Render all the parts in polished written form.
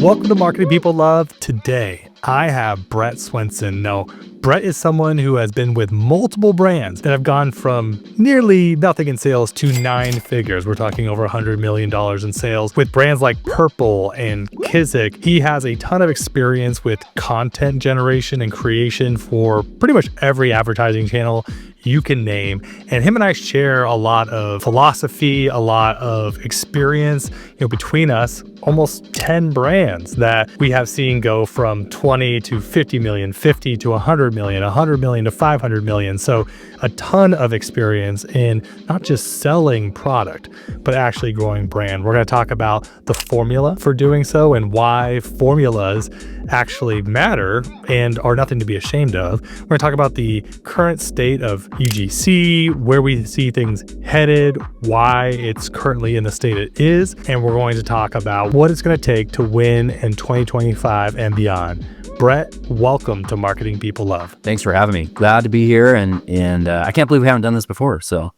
Welcome to Marketing People Love. Today, I have Brett Swensen. Now, Brett is someone who has been with multiple brands that have gone from nearly nothing in sales to 9 figures. We're talking over $100 million in sales with brands like Purple and Kizik. He has a ton of experience with content generation and creation for pretty much every advertising channel you can name. And him and I share a lot of philosophy, a lot of experience, between us, almost 10 brands that we have seen go from 20 to 50 million, 50 to 100 million, 100 million to 500 million. So a ton of experience in not just selling product, but actually growing brand. We're going to talk about the formula for doing so and why formulas actually matter and are nothing to be ashamed of. We're going to talk about the current state of UGC, where we see things headed, why it's currently in the state it is, and we're going to talk about what it's going to take to win in 2025 and beyond. Brett, welcome to Marketing People Love. Thanks for having me. Glad to be here, and I can't believe we haven't done this before. So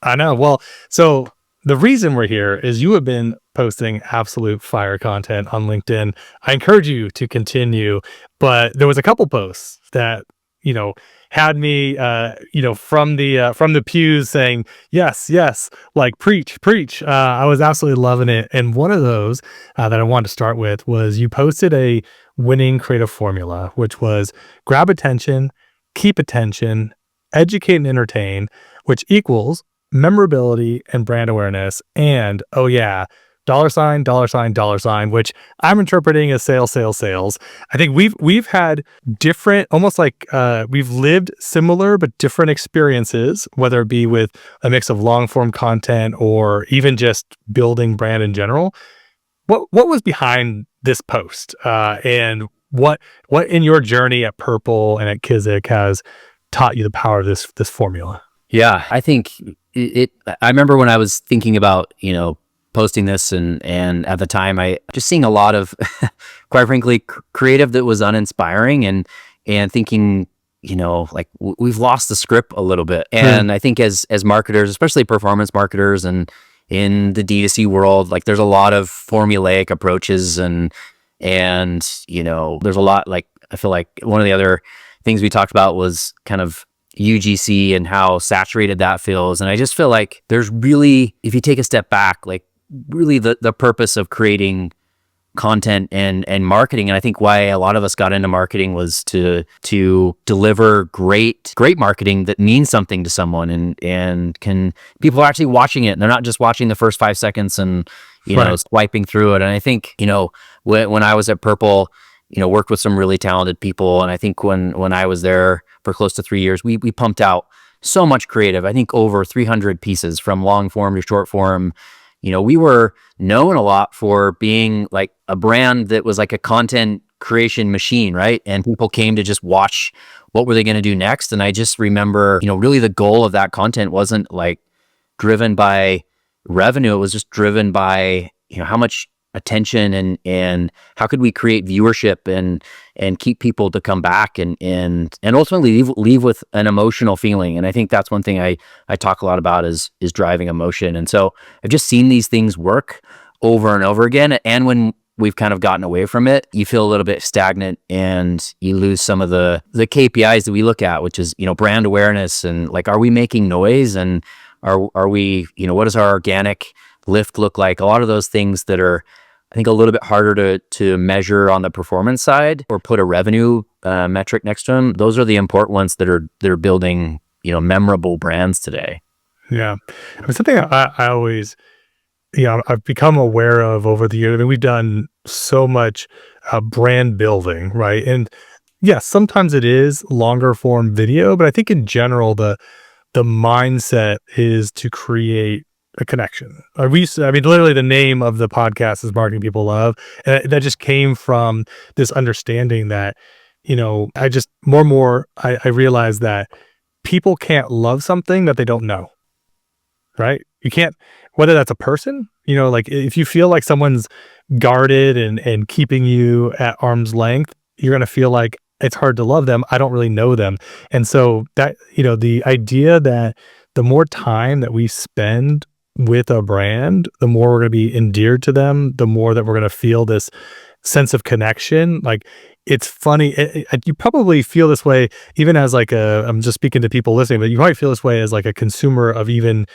I know. Well, so the reason we're here is you have been posting absolute fire content on LinkedIn. I encourage you to continue, but there was a couple posts that had me from the pews saying yes, like preach. I was absolutely loving it. And one of those that I wanted to start with was you posted a winning creative formula, which was grab attention, keep attention, educate and entertain, which equals memorability and brand awareness. And $, $, which I'm interpreting as sales. I think we've had different, almost like we've lived similar but different experiences, whether it be with a mix of long form content or even just building brand in general. What was behind this post, and what in your journey at Purple and at Kizik has taught you the power of this formula? yeah, I think I remember when I was thinking about posting this, and at the time I just seeing a lot of quite frankly creative that was uninspiring, and thinking like we've lost the script a little bit. And I think as marketers, especially performance marketers, and in the D2C world, like there's a lot of formulaic approaches, and there's a lot, like I feel like one of the other things we talked about was kind of UGC and how saturated that feels. And I just feel like there's really, if you take a step back, like really the purpose of creating content and marketing, and I think why a lot of us got into marketing was to deliver great marketing that means something to someone, and can people are actually watching it, and they're not just watching the first 5 seconds and swiping through it. And I think when I was at Purple, worked with some really talented people, and I think when I was there for close to 3 years, we pumped out so much creative. I think over 300 pieces from long form to short form. We were known a lot for being like a brand that was like a content creation machine, right? And people came to just watch what were they going to do next. And I just remember, really the goal of that content wasn't like driven by revenue. It was just driven by, how much attention and how could we create viewership and keep people to come back and ultimately leave with an emotional feeling. And I think that's one thing I talk a lot about is driving emotion. And so I've just seen these things work over and over again. And when we've kind of gotten away from it, you feel a little bit stagnant and you lose some of the KPIs that we look at, which is, brand awareness, and like, are we making noise, and are we, what does our organic lift look like? A lot of those things that are, I think, a little bit harder to measure on the performance side or put a revenue metric next to them. Those are the important ones that are building, memorable brands today. Yeah. I mean, something I always, I've become aware of over the years. I mean, we've done so much brand building, right? And yes, sometimes it is longer form video, but I think in general, the mindset is to create a connection. Literally the name of the podcast is Marketing People Love. And that just came from this understanding that, I just more and more, I realize that people can't love something that they don't know, right? You can't, whether that's a person, like if you feel like someone's guarded and keeping you at arm's length, you're going to feel like it's hard to love them. I don't really know them. And so that, the idea that the more time that we spend with a brand, the more we're going to be endeared to them, the more that we're going to feel this sense of connection. Like, it's funny. You probably feel this way even as like I'm just speaking to people listening, but you might feel this way as like a consumer of even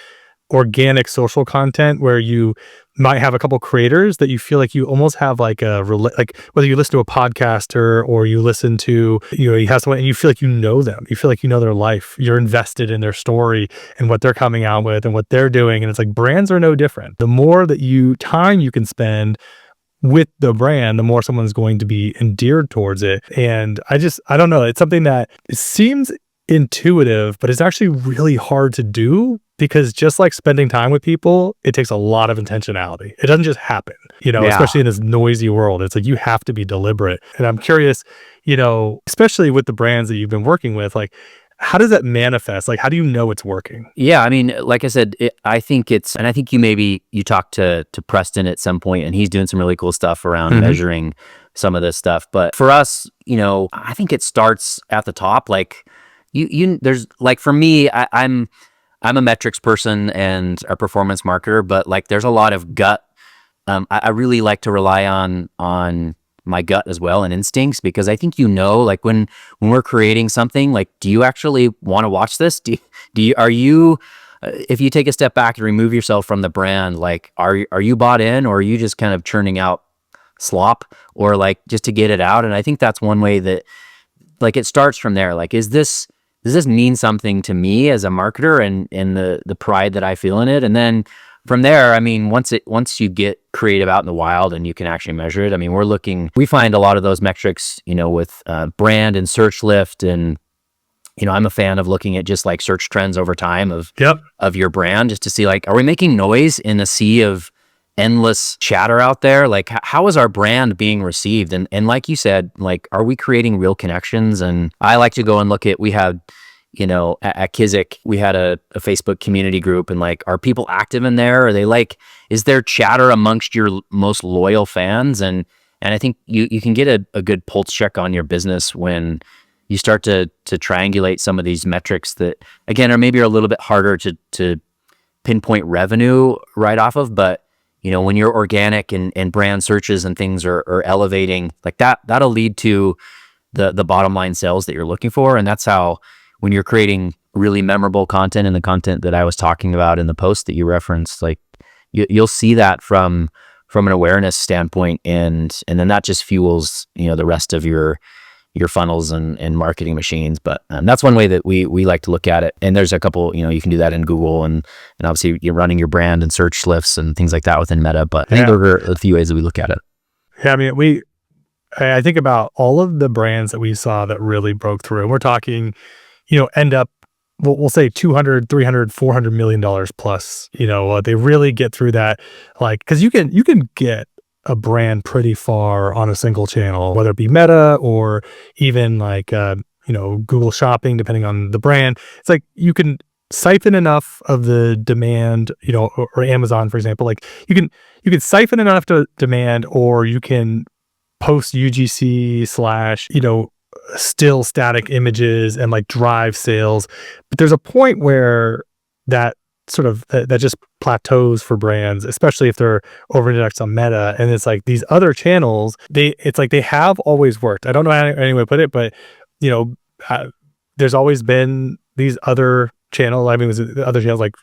organic social content, where you might have a couple creators that you feel like you almost have like like whether you listen to a podcaster or you listen to, you have someone and you feel like you know them, you feel like you know their life, you're invested in their story and what they're coming out with and what they're doing. And it's like brands are no different. The more that time you can spend with the brand, the more someone's going to be endeared towards it. And I don't know, it's something that it seems intuitive, but it's actually really hard to do, because just like spending time with people, it takes a lot of intentionality. It doesn't just happen, especially in this noisy world. It's like you have to be deliberate. And I'm curious, especially with the brands that you've been working with, like, how does that manifest? Like, how do you know it's working? Yeah, I mean, like I said, I think and I think you talked to Preston at some point, and he's doing some really cool stuff around measuring some of this stuff. But for us, I think it starts at the top. Like, there's like, for me, I'm a metrics person and a performance marketer, but like, there's a lot of gut. I really like to rely on my gut as well and instincts, because I think, like when we're creating something, like, do you actually want to watch this? Are you if you take a step back and remove yourself from the brand, like, are you bought in, or are you just kind of churning out slop, or like just to get it out? And I think that's one way that, like, it starts from there. Like, does this mean something to me as a marketer, and the pride that I feel in it? And then from there, I mean, once you get creative out in the wild and you can actually measure it, I mean, we find a lot of those metrics, with brand and search lift. And, I'm a fan of looking at just like search trends over time of your brand, just to see, like, are we making noise in a sea of endless chatter out there? Like, how is our brand being received? And like you said, like, are we creating real connections? And I like to go and look at, we had, at Kizik, we had a Facebook community group, and like, are people active in there? Are they like, is there chatter amongst your most loyal fans? And I think you can get a good pulse check on your business when you start to triangulate some of these metrics that, again, are maybe a little bit harder to pinpoint revenue right off of. But, when you're organic and brand searches and things are elevating, like that'll lead to the bottom line sales that you're looking for. And that's how, when you're creating really memorable content, and the content that I was talking about in the post that you referenced, like, you'll see that from an awareness standpoint, and then that just fuels, the rest of your funnels and marketing machines. But that's one way that we like to look at it. And there's a couple, you can do that in Google, and obviously you're running your brand and search lifts and things like that within Meta. But I think those are a few ways that we look at it. Yeah, I mean, I think about all of the brands that we saw that really broke through, and we're talking, end up, we'll say 200, 300, 400 million dollars plus, they really get through that. Like, because you can get a brand pretty far on a single channel, whether it be Meta or even like, Google Shopping, depending on the brand. It's like, you can siphon enough of the demand, or Amazon, for example, like you can siphon enough to demand, or you can post UGC / still static images and like drive sales. But there's a point where that sort of that just plateaus for brands, especially if they're over indexed on Meta. And it's like these other channels, it's like they have always worked. I don't know how any way to put it, but there's always been these other channels. I mean, it was other channels like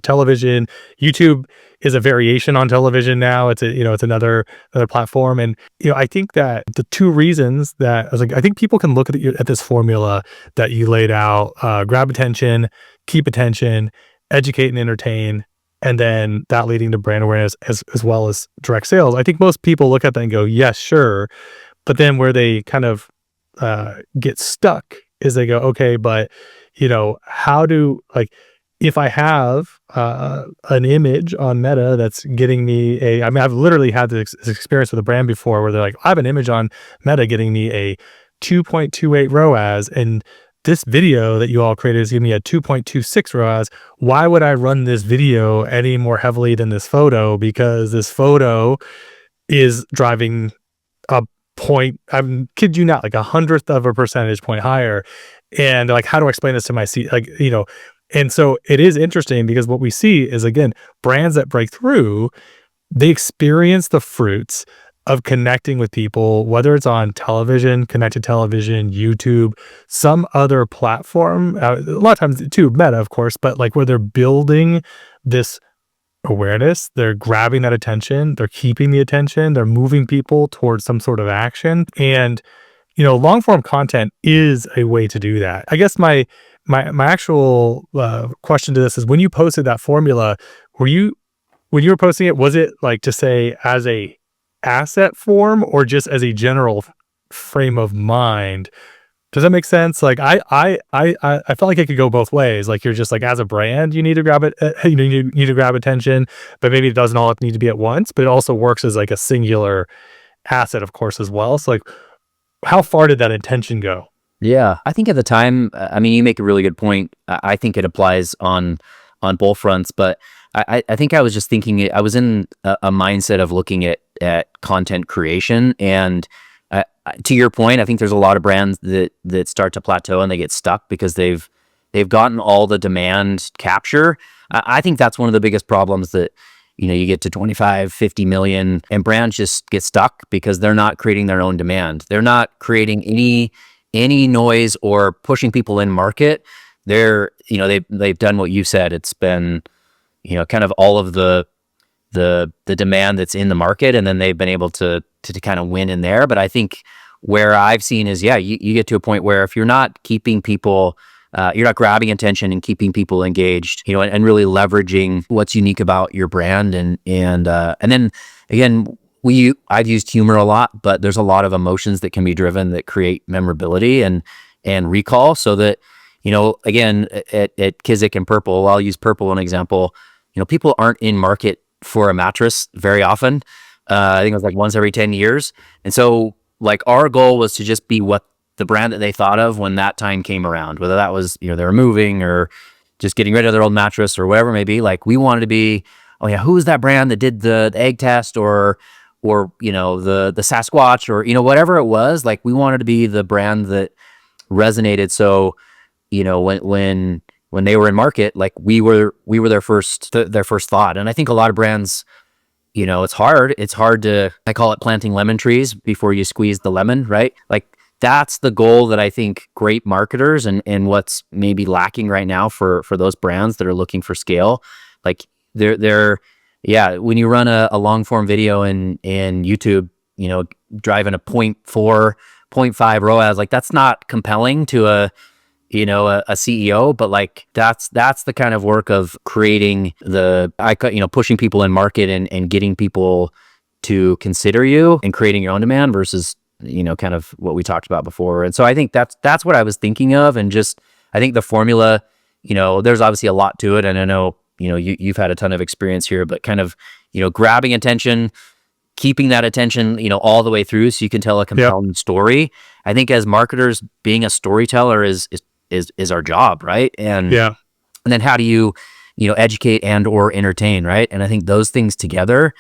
television. YouTube is a variation on television now. It's it's another platform. And I think that the two reasons that I was like, I think people can look at this formula that you laid out: grab attention, keep attention, educate and entertain, and then that leading to brand awareness as well as direct sales. I think most people look at that and go, yes, sure. But then where they kind of get stuck is they go, okay, but how do, like, if I have an image on Meta that's getting me I mean, I've literally had this experience with a brand before where they're like, I have an image on Meta getting me a 2.28 ROAS, and this video that you all created is giving me a 2.26 ROAS. Why would I run this video any more heavily than this photo? Because this photo is driving a point, I'm kid you not, like 1/100th of a percentage point higher. And like, how do I explain this to my seat? Like, and so it is interesting, because what we see is, again, brands that break through, they experience the fruits of connecting with people, whether it's on television, connected television, YouTube, some other platform, a lot of times too, Meta, of course, but like where they're building this awareness, they're grabbing that attention, they're keeping the attention, they're moving people towards some sort of action. And, long form content is a way to do that. I guess my actual question to this is, when you posted that formula, when you were posting it, was it like to say as a asset form or just as a general frame of mind? Does that make sense? Like I felt like it could go both ways. Like you're just like, as a brand, you need to grab it, you need to grab attention, but maybe it doesn't all need to be at once, but it also works as like a singular asset, of course, as well. So like, how far did that intention go? Yeah, I think at the time, I mean, you make a really good point. I think it applies on both fronts, but I think I was just thinking, I was in a mindset of looking at content creation, and to your point, I think there's a lot of brands that start to plateau and they get stuck because they've gotten all the demand capture. I think that's one of the biggest problems, that you get to 25, 50 million and brands just get stuck because they're not creating their own demand. They're not creating any noise or pushing people in market. They've done what you said. It's been, kind of all of the demand that's in the market, and then they've been able to kind of win in there. But I think where I've seen is, you get to a point where if you're not keeping people, you're not grabbing attention and keeping people engaged, and really leveraging what's unique about your brand, and then again, I've used humor a lot, but there's a lot of emotions that can be driven that create memorability and recall, so that, again, at Kizik and Purple, I'll use Purple as an example. People aren't in market for a mattress very often. I think it was like once every 10 years. And so like our goal was to just be what the brand that they thought of when that time came around, whether that was, they were moving or just getting rid of their old mattress or whatever it may be. Like we wanted to be, oh yeah, who's that brand that did the egg test or the Sasquatch or, whatever it was. Like we wanted to be the brand that resonated. So, when they were in market, like we were their first thought. And I think a lot of brands, it's hard to, I call it planting lemon trees before you squeeze the lemon, right? Like that's the goal that I think great marketers and what's maybe lacking right now for those brands that are looking for scale. Like when you run a long form video in YouTube, driving a 0.4, 0.5 ROAS, like that's not compelling to a CEO, but like that's the kind of work of creating pushing people in market and getting people to consider you and creating your own demand versus, kind of what we talked about before. And so I think that's what I was thinking of. And just, I think the formula, there's obviously a lot to it. And I know, you've had a ton of experience here, but kind of, grabbing attention, keeping that attention, all the way through so you can tell a compelling story. I think as marketers, being a storyteller is our job, right? And then how do you educate and or entertain, right? And I think those things together,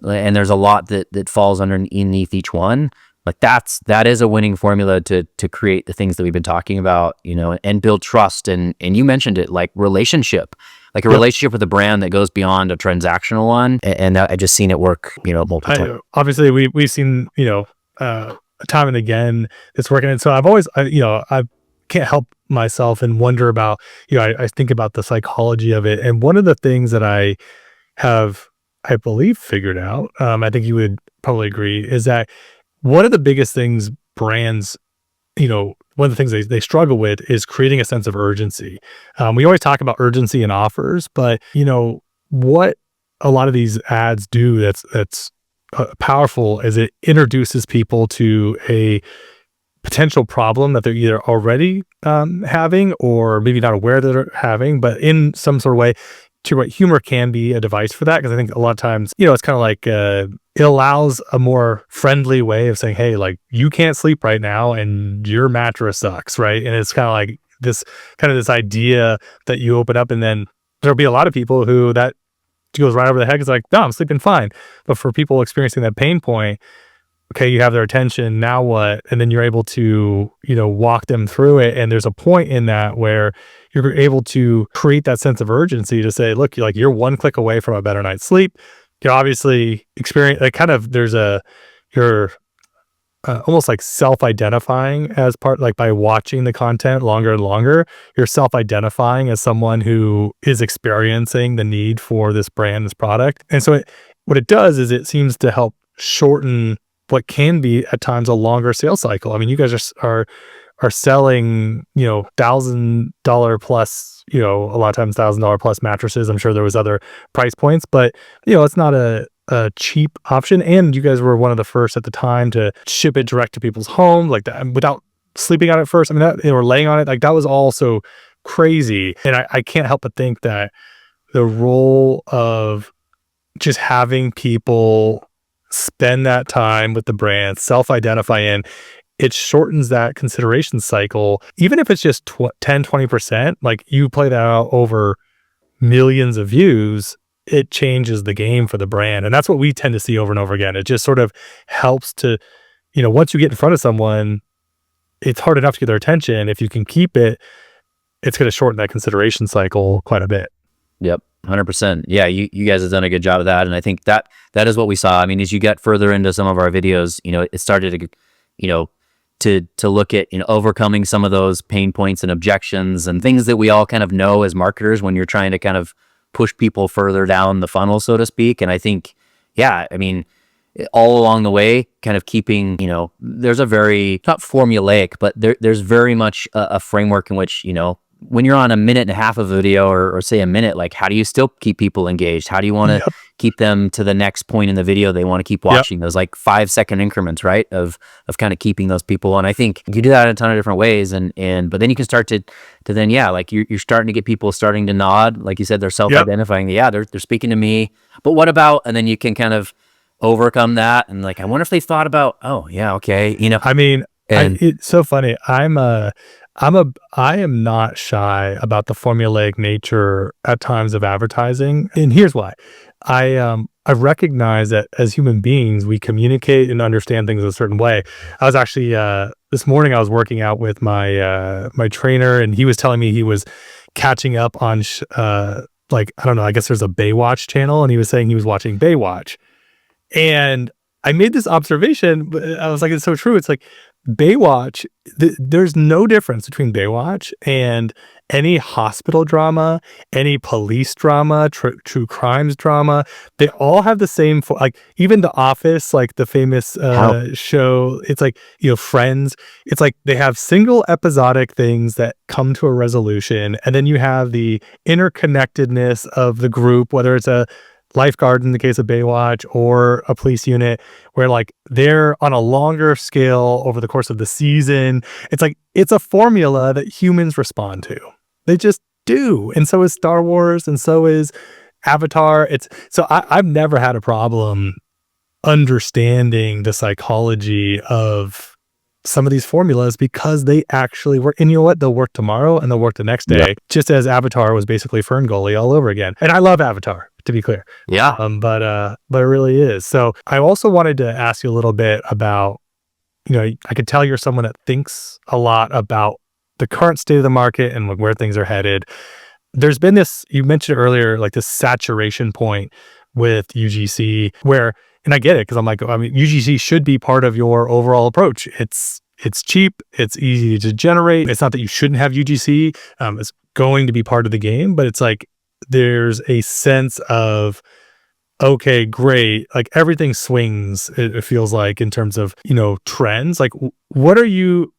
and there's a lot that falls underneath each one. Like that is a winning formula to create the things that we've been talking about, and build trust. And you mentioned it, like relationship, like a relationship with a brand that goes beyond a transactional one. And I just seen it work, multiple times. Obviously we've seen, time and again it's working. And so I've always, I can't help myself and wonder about, I think about the psychology of it. And one of the things that I have, I believe, figured out, I think you would probably agree, is that one of the biggest things brands, one of the things they struggle with is creating a sense of urgency. We always talk about urgency in offers, but what a lot of these ads do that's powerful is it introduces people to a potential problem that they're either already having or maybe not aware that they're having, but in some sort of way. To what humor can be a device for that, because I think a lot of times, it's kind of like it allows a more friendly way of saying, hey, like you can't sleep right now and your mattress sucks, right? And it's kind of like this idea that you open up, and then there'll be a lot of people who that goes right over the head. It's like, no, I'm sleeping fine. But for people experiencing that pain point, okay, you have their attention, now what? And then you're able to, walk them through it. And there's a point in that where you're able to create that sense of urgency to say, look, you're one click away from a better night's sleep. You obviously experience like kind of, there's a you're almost like self-identifying as part, like by watching the content longer and longer, you're self-identifying as someone who is experiencing the need for this brand, this product. And so what it does is it seems to help shorten what can be at times a longer sales cycle. I mean, you guys are selling, $1,000 plus, a lot of times $1,000 plus mattresses. I'm sure there was other price points, but it's not a cheap option. And you guys were one of the first at the time to ship it direct to people's home, like that, without sleeping on it first. I mean, that, or laying on it, like that was all so crazy. And I can't help but think that the role of just having people spend that time with the brand, self-identify in, it shortens that consideration cycle. Even if it's just 10-20%, like you play that out over millions of views, it changes the game for the brand. And that's what we tend to see over and over again. It just sort of helps to, once you get in front of someone, it's hard enough to get their attention. If you can keep it, it's going to shorten that consideration cycle quite a bit. Yep. 100%. Yeah, you guys have done a good job of that. And I think that is what we saw. I mean, as you get further into some of our videos, it started to, to look at, overcoming some of those pain points and objections and things that we all kind of know as marketers when you're trying to kind of push people further down the funnel, so to speak. And I think, yeah, I mean, all along the way, kind of keeping, there's a very, not formulaic, but there's very much a framework in which, when you're on a minute and a half of video or say a minute, like how do you still keep people engaged? How do you want to keep them to the next point in the video they want to keep watching? Those like 5-second increments, right? Of kind of keeping those people. And I think you do that in a ton of different ways. But then you can start to then, like you're starting to get people starting to nod. Like you said, they're self-identifying. Yeah, they're speaking to me, but what about, and then you can kind of overcome that. And like, I wonder if they thought about, oh yeah, okay. I mean, it's so funny. I am not shy about the formulaic nature at times of advertising. And here's why. I recognize that as human beings, we communicate and understand things a certain way. I was actually, this morning I was working out with my trainer, and he was telling me he was catching up on, like, I don't know, I guess there's a Baywatch channel, and he was saying he was watching Baywatch. And I made this observation, but I was like, it's so true. It's like, Baywatch, there's no difference between Baywatch and any hospital drama, any police drama, true crimes drama. They all have the same, like even The Office, like the famous show, it's like, Friends, it's like they have single episodic things that come to a resolution. And then you have the interconnectedness of the group, whether it's a lifeguard in the case of Baywatch or a police unit, where like they're on a longer scale over the course of the season. It's like, it's a formula that humans respond to. They just do. And so is Star Wars, and so is Avatar. I've never had a problem understanding the psychology of some of these formulas, because they actually work. And you know what? They'll work tomorrow and they'll work the next day, just as Avatar was basically Ferngully all over again. And I love Avatar, to be clear. Yeah. But it really is. So I also wanted to ask you a little bit about, I could tell you're someone that thinks a lot about the current state of the market and where things are headed. There's been this, you mentioned earlier, like this saturation point with UGC where, and I get it, because I'm like, UGC should be part of your overall approach. It's cheap. It's easy to generate. It's not that you shouldn't have UGC. It's going to be part of the game, but it's like, there's a sense of, okay, great. Like everything swings, it feels like, in terms of, trends. Like what are you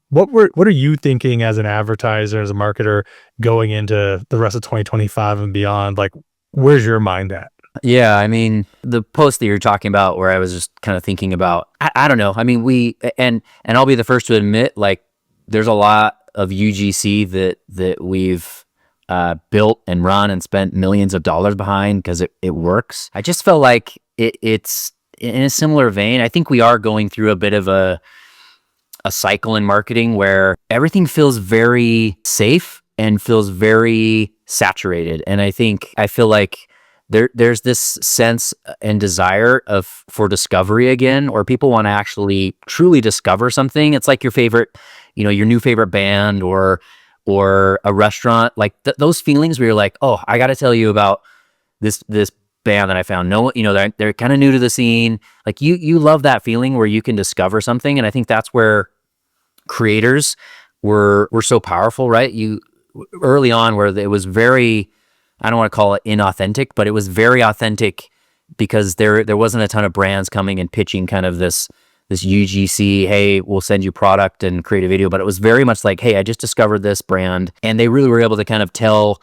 thinking as an advertiser, as a marketer, going into the rest of 2025 and beyond? Like, where's your mind at? Yeah, I mean, the post that you're talking about, where I was just kind of thinking about, I don't know. I mean, and I'll be the first to admit, like, there's a lot of UGC that we've built and run and spent millions of dollars behind because it works. I just felt like it's in a similar vein. I think we are going through a bit of a cycle in marketing where everything feels very safe and feels very saturated. And I feel like there's this sense and desire for discovery again, or people want to actually truly discover something. It's like your favorite, your new favorite band or a restaurant, like those feelings where you're like, oh, I got to tell you about this band that I found. No, they're kind of new to the scene. Like you love that feeling where you can discover something. And I think that's where creators were so powerful, right? You early on where it was very, I don't want to call it inauthentic, but it was very authentic because there wasn't a ton of brands coming and pitching kind of this UGC, hey, we'll send you product and create a video. But it was very much like, hey, I just discovered this brand, and they really were able to kind of tell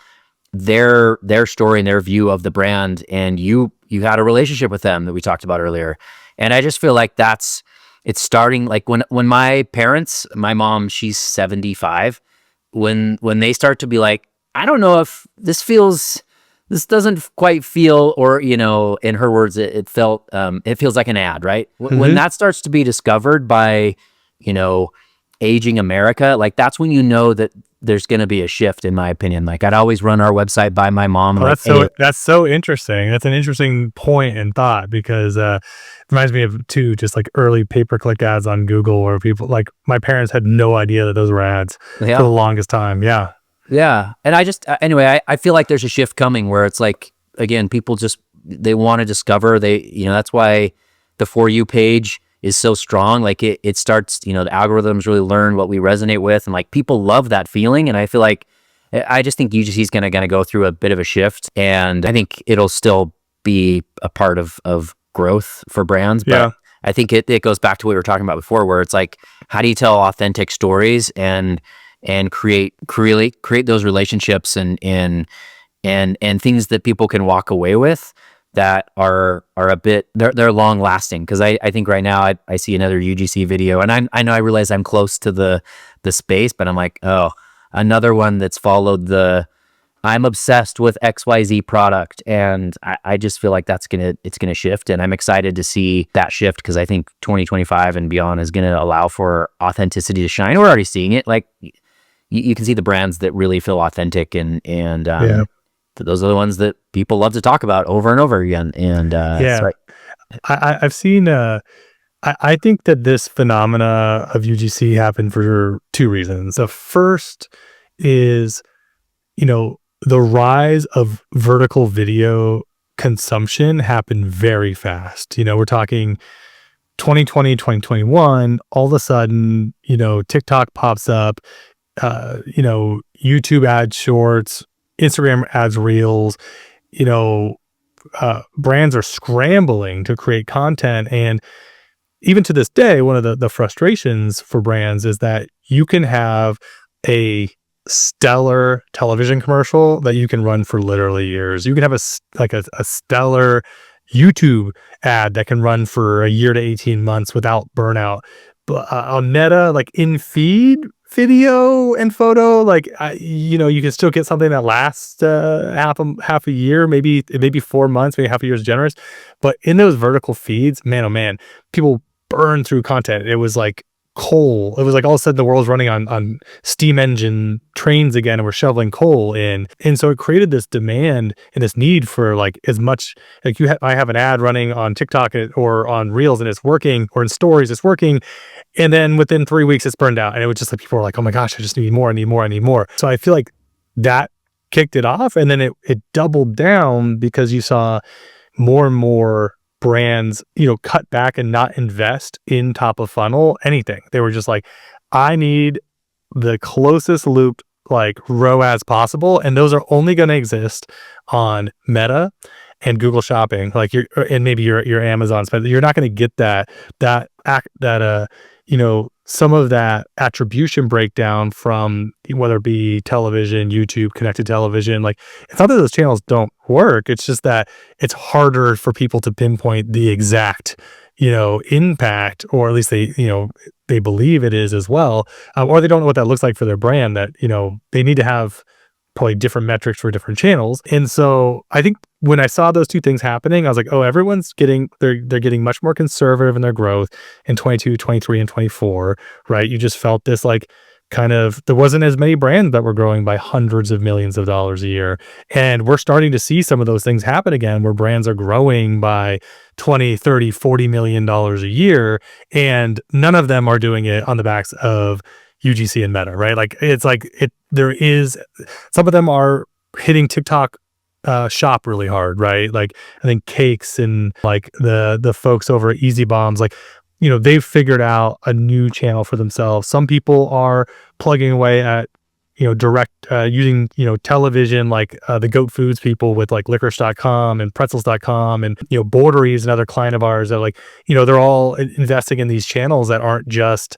their story and their view of the brand, and you had a relationship with them that we talked about earlier. And I just feel like it's starting, like when my parents, my mom, she's 75, when they start to be like, I don't know if this doesn't quite feel, or, in her words, it felt, it feels like an ad, right? When that starts to be discovered by, aging America, like that's when that there's going to be a shift, in my opinion. Like I'd always run our website by my mom. Oh, that's so interesting. That's an interesting point and thought, because it reminds me of just like early pay-per-click ads on Google, where people, like my parents had no idea that those were ads for the longest time. Yeah. Yeah. And anyway, I feel like there's a shift coming where it's like, again, people they want to discover, that's why the For You page is so strong. Like it starts, the algorithms really learn what we resonate with, and like people love that feeling. And I feel like, I just think UGC is going to go through a bit of a shift, and I think it'll still be a part of growth for brands. But I think it goes back to what we were talking about before, where it's like, how do you tell authentic stories and create those relationships and things that people can walk away with that are a bit, they're long lasting. Because I think right now I see another UGC video, and I know I realize I'm close to the space, but I'm like, oh, another one that's followed I'm obsessed with XYZ product, and I just feel like it's gonna shift, and I'm excited to see that shift, because I think 2025 and beyond is gonna allow for authenticity to shine. We're already seeing it. Like you can see the brands that really feel authentic, and those are the ones that people love to talk about over and over again. And I've seen. I think that this phenomena of UGC happened for two reasons. The first is, the rise of vertical video consumption happened very fast. We're talking 2020, 2021. All of a sudden, TikTok pops up. YouTube ads shorts, Instagram ads reels, brands are scrambling to create content. And even to this day, one of the frustrations for brands is that you can have a stellar television commercial that you can run for literally years. You can have a stellar YouTube ad that can run for a year to 18 months without burnout. But on Meta, like in feed video and photo, like you can still get something that lasts half a year, maybe 4 months, maybe half a year is generous. But in those vertical feeds, man, oh man, people burn through content. It was like coal. It was like all of a sudden the world's running on steam engine trains again, and we're shoveling coal in. And so it created this demand and this need for like as much, like I have an ad running on TikTok or on Reels, and it's working, or in stories it's working. And then within 3 weeks it's burned out. And it was just like, people were like, oh my gosh, I just need more. I need more. So I feel like that kicked it off. And then it doubled down, because you saw more and more brands, cut back and not invest in top of funnel anything. They were just like, I need the closest loop like ROAS possible, and those are only going to exist on Meta and Google Shopping, like and maybe your Amazon spend. You're not going to get that some of that attribution breakdown from whether it be television, YouTube, connected television. Like, it's not that those channels don't work. It's just that it's harder for people to pinpoint the exact, impact, or at least they believe it is as well. Or they don't know what that looks like for their brand, that, they need to have probably different metrics for different channels. And so I think when I saw those two things happening, I was like, oh, everyone's they're getting much more conservative in their growth in 22, 23, and 24, right? You just felt this like kind of, there wasn't as many brands that were growing by hundreds of millions of dollars a year. And we're starting to see some of those things happen again, where brands are growing by 20, 30, 40 million dollars a year. And none of them are doing it on the backs of UGC and Meta, right? Like, it's like there is, some of them are hitting TikTok shop really hard, right? Like I think Cakes and like the folks over at Easy Bombs, like, they've figured out a new channel for themselves. Some people are plugging away at, direct using, television, like the Goat Foods people with like licorice.com and pretzels.com, and, Bordery is another client of ours that like, they're all investing in these channels that aren't just,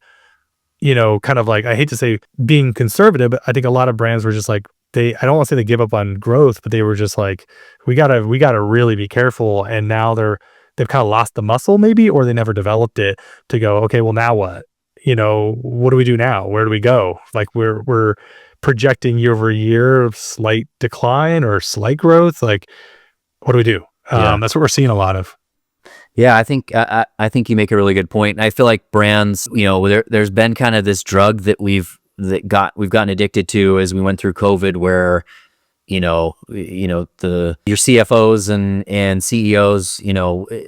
kind of like, I hate to say being conservative, but I think a lot of brands were just like, I don't want to say they give up on growth, but they were just like, we gotta really be careful. And now they've kind of lost the muscle maybe, or they never developed it to go, okay, well now what? What do we do now? Where do we go? Like we're projecting year over year slight decline or slight growth. Like, what do we do? Yeah. That's what we're seeing a lot of. Yeah, I think you make a really good point. And I feel like brands, there's been kind of this drug that we've gotten addicted to as we went through COVID, where your CFOs and CEOs,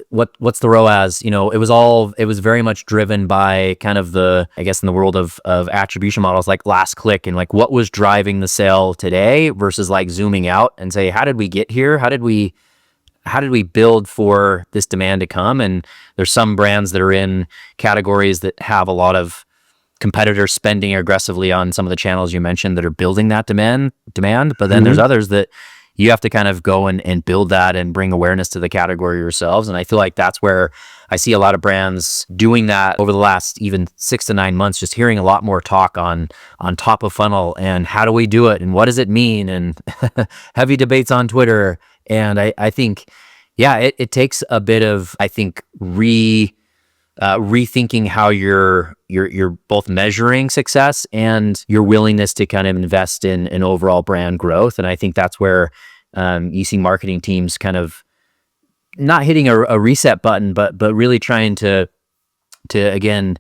what's the ROAS? It was very much driven by kind of I guess in the world of attribution models, like last click, and like what was driving the sale today versus like zooming out and say, how did we get here? How did we build for this demand to come? And there's some brands that are in categories that have a lot of competitors spending aggressively on some of the channels you mentioned that are building that demand. But then there's others that you have to kind of go and build that and bring awareness to the category yourselves. And I feel like that's where I see a lot of brands doing that over the last even 6 to 9 months, just hearing a lot more talk on top of funnel and how do we do it and what does it mean, and heavy debates on Twitter. And I think, it takes a bit of, I think, rethinking how you're both measuring success and your willingness to kind of invest in overall brand growth. And I think that's where you see marketing teams kind of not hitting a reset button, but really trying to again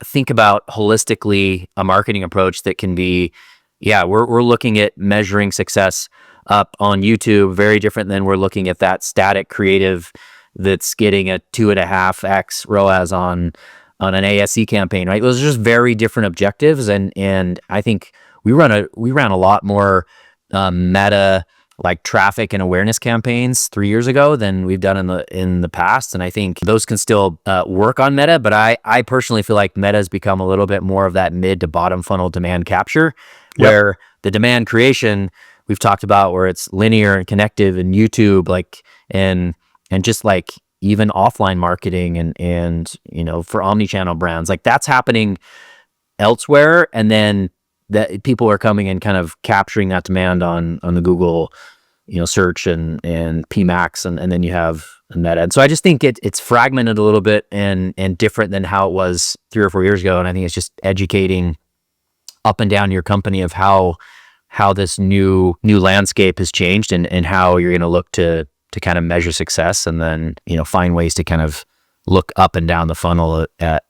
think about holistically a marketing approach that can be, we're looking at measuring success up on YouTube, very different than we're looking at that static creative that's getting a 2.5x ROAS on an ASE campaign, right? Those are just very different objectives, and I think we ran a lot more meta, like traffic and awareness campaigns 3 years ago than we've done in the past, and I think those can still work on meta. But I personally feel like meta has become a little bit more of that mid to bottom funnel demand capture, where the demand creation we've talked about, where it's linear and connective and YouTube, like and just like even offline marketing and for omni-channel brands, like that's happening elsewhere. And then that people are coming and kind of capturing that demand on the Google, search and PMax, and then you have Meta. And so I just think it's fragmented a little bit and different than how it was 3 or 4 years ago. And I think it's just educating up and down your company of how this new landscape has changed and how you're going to look to kind of measure success, and then find ways to kind of look up and down the funnel at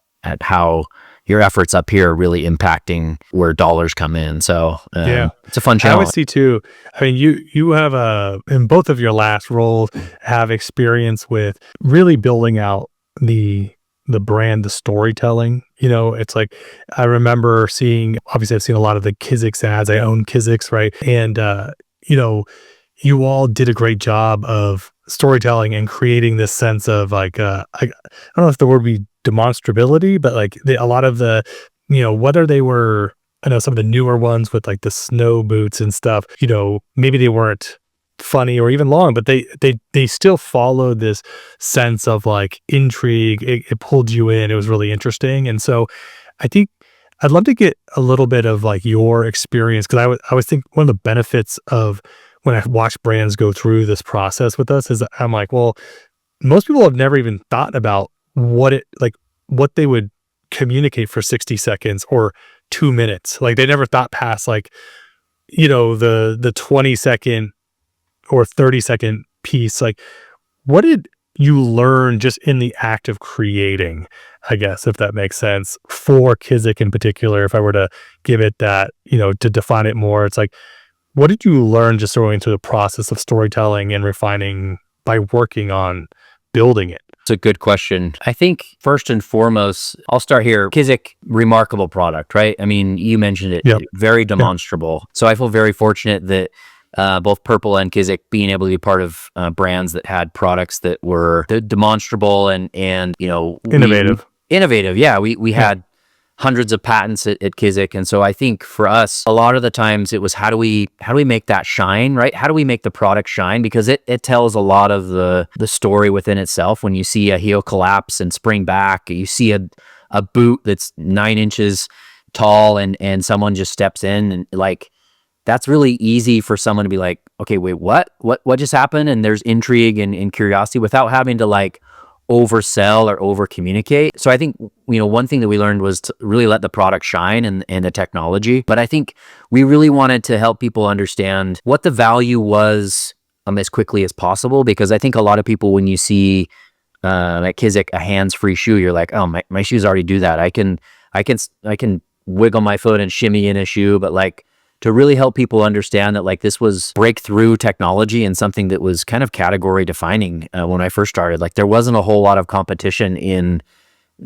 how your efforts up here are really impacting where dollars come in. So it's a fun challenge. I would see too. I mean, you have in both of your last roles have experience with really building out the brand, the storytelling. It's like, I remember obviously I've seen a lot of the Kizik's ads. I own Kizik's, right? And you all did a great job of storytelling and creating this sense of like, I don't know if the word would be demonstrability, but like a lot of the, whether they were, I know some of the newer ones with like the snow boots and stuff, maybe they weren't funny or even long, but they still followed this sense of like intrigue. It pulled you in. It was really interesting. And so I think I'd love to get a little bit of like your experience, because I was thinking one of the benefits of when I watch brands go through this process with us is I'm like, well, most people have never even thought about what they would communicate for 60 seconds or 2 minutes. Like they never thought past like, the 20-second or 30-second piece. Like, what did you learn just in the act of creating, I guess, if that makes sense, for Kizik in particular? If I were to give it that, to define it more, it's like, what did you learn just going through the process of storytelling and refining by working on building it? It's a good question. I think first and foremost, I'll start here. Kizik, remarkable product, right? I mean, you mentioned it, very demonstrable. So I feel very fortunate that both Purple and Kizik being able to be part of brands that had products that were demonstrable and Innovative. innovative. Yeah, we had hundreds of patents at Kizik, and so I think for us, a lot of the times it was how do we make that shine, right? How do we make the product shine? Because it tells a lot of the story within itself. When you see a heel collapse and spring back, you see a boot that's 9 inches tall, and someone just steps in, and like, that's really easy for someone to be like, okay, wait, what just happened? And there's intrigue and curiosity without having to like oversell or over communicate. So I think, one thing that we learned was to really let the product shine and the technology. But I think we really wanted to help people understand what the value was as quickly as possible, because I think a lot of people, when you see at Kizik a hands-free shoe, you're like, oh, my shoes already do that. I can wiggle my foot and shimmy in a shoe, but like, to really help people understand that like this was breakthrough technology and something that was kind of category defining when I first started. Like, there wasn't a whole lot of competition in,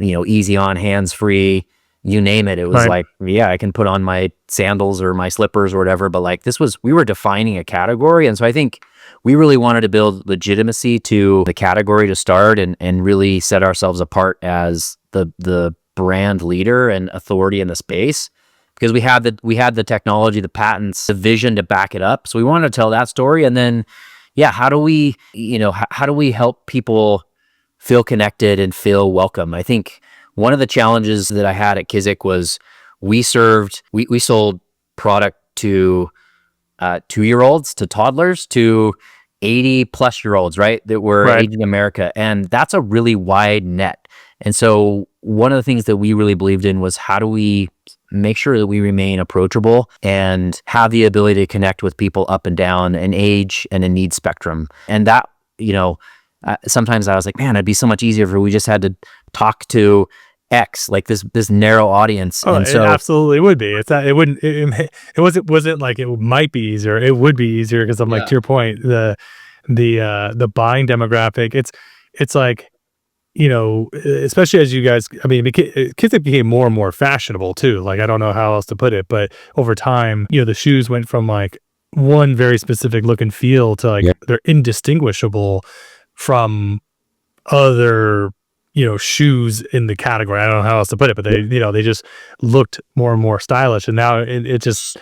easy on, hands free, you name it. It was like, yeah, I can put on my sandals or my slippers or whatever, but like we were defining a category. And so I think we really wanted to build legitimacy to the category to start and really set ourselves apart as the brand leader and authority in the space. Because we had the technology, the patents, the vision to back it up. So we wanted to tell that story. And then, yeah, how do we help people feel connected and feel welcome? I think one of the challenges that I had at Kizik was we sold product to 2-year-olds, to toddlers, to 80-plus-year-olds, right? That were aging America. And that's a really wide net. And so one of the things that we really believed in was, how do we make sure that we remain approachable and have the ability to connect with people up and down an age and a need spectrum. And that, sometimes I was like, man, it'd be so much easier if we just had to talk to X, like this narrow audience. Oh, and so it absolutely would be. It's not, it wouldn't, it wasn't like it might be easier. It would be easier because I'm like, to your point, the buying demographic, it's like, especially as you guys, I mean, Kizik became more and more fashionable too. Like, I don't know how else to put it, but over time, the shoes went from like one very specific look and feel to like, they're indistinguishable from other, shoes in the category. I don't know how else to put it, but they just looked more and more stylish. And now it just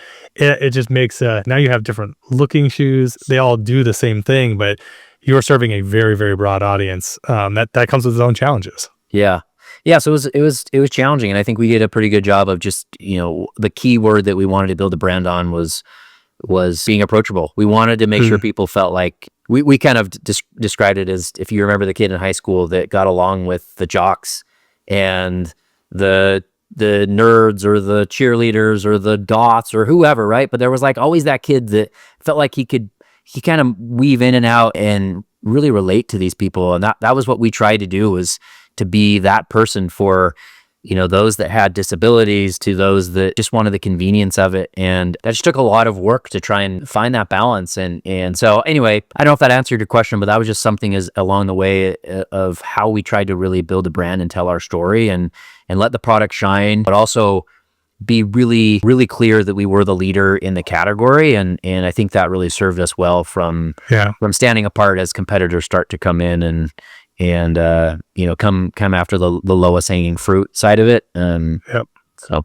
makes, now you have different looking shoes. They all do the same thing, but you're serving a very, very broad audience. That comes with its own challenges. Yeah. So it was challenging, and I think we did a pretty good job of just, the key word that we wanted to build a brand on was being approachable. We wanted to make sure people felt like we kind of described it as, if you remember the kid in high school that got along with the jocks and the nerds or the cheerleaders or the dots or whoever, right? But there was like always that kid that felt like he kind of weave in and out and really relate to these people. And that was what we tried to do, was to be that person for, those that had disabilities, to those that just wanted the convenience of it. And that just took a lot of work to try and find that balance. And so anyway, I don't know if that answered your question, but that was just something along the way of how we tried to really build a brand and tell our story and let the product shine, but also be really, really clear that we were the leader in the category. And I think that really served us well from standing apart as competitors start to come in and come after the lowest hanging fruit side of it. So,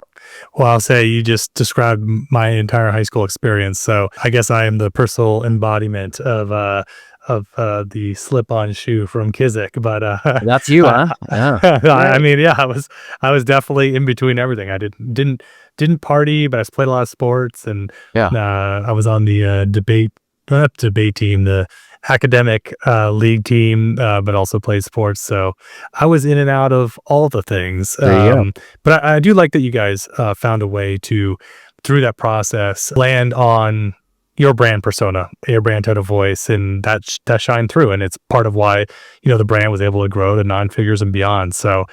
well, I'll say you just described my entire high school experience. So I guess I am the personal embodiment of the slip-on shoe from Kizik, but that's you, huh? Yeah. I mean, yeah, I was definitely in between everything. I didn't party, but I played a lot of sports, and I was on the debate team, the academic league team, but also played sports. So I was in and out of all the things. But I do like that you guys found a way to, through that process, land on your brand persona, your brand tone of voice, and that shined through. And it's part of why, the brand was able to grow to 9 figures and beyond. So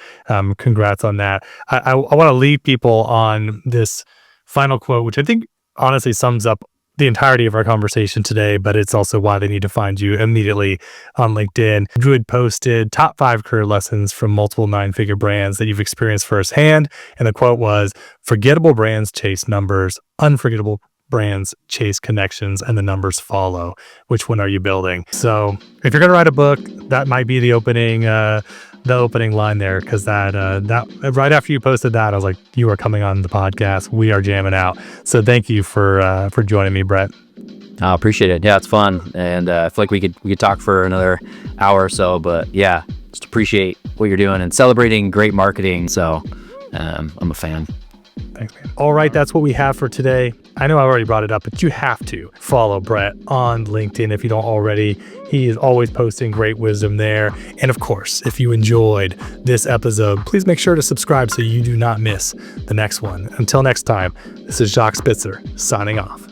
congrats on that. I want to leave people on this final quote, which I think honestly sums up the entirety of our conversation today, but it's also why they need to find you immediately on LinkedIn. You had posted top 5 career lessons from multiple 9-figure brands that you've experienced firsthand. And the quote was, "Forgettable brands chase numbers. Unforgettable brands chase connections and the numbers follow. Which one are you building? So if you're going to write a book, that might be the opening line there, because that right after you posted that, I was like, you are coming on the podcast. We are jamming out. So thank you for joining me, Brett. I appreciate it. Yeah, it's fun, and I feel like we could talk for another hour or so. But yeah, just appreciate what you're doing and celebrating great marketing. So I'm a fan. Thanks, man. All right, that's what we have for today. I know I already brought it up, but you have to follow Brett on LinkedIn if you don't already. He is always posting great wisdom there. And of course, if you enjoyed this episode, please make sure to subscribe so you do not miss the next one. Until next time, this is Jacques Spitzer signing off.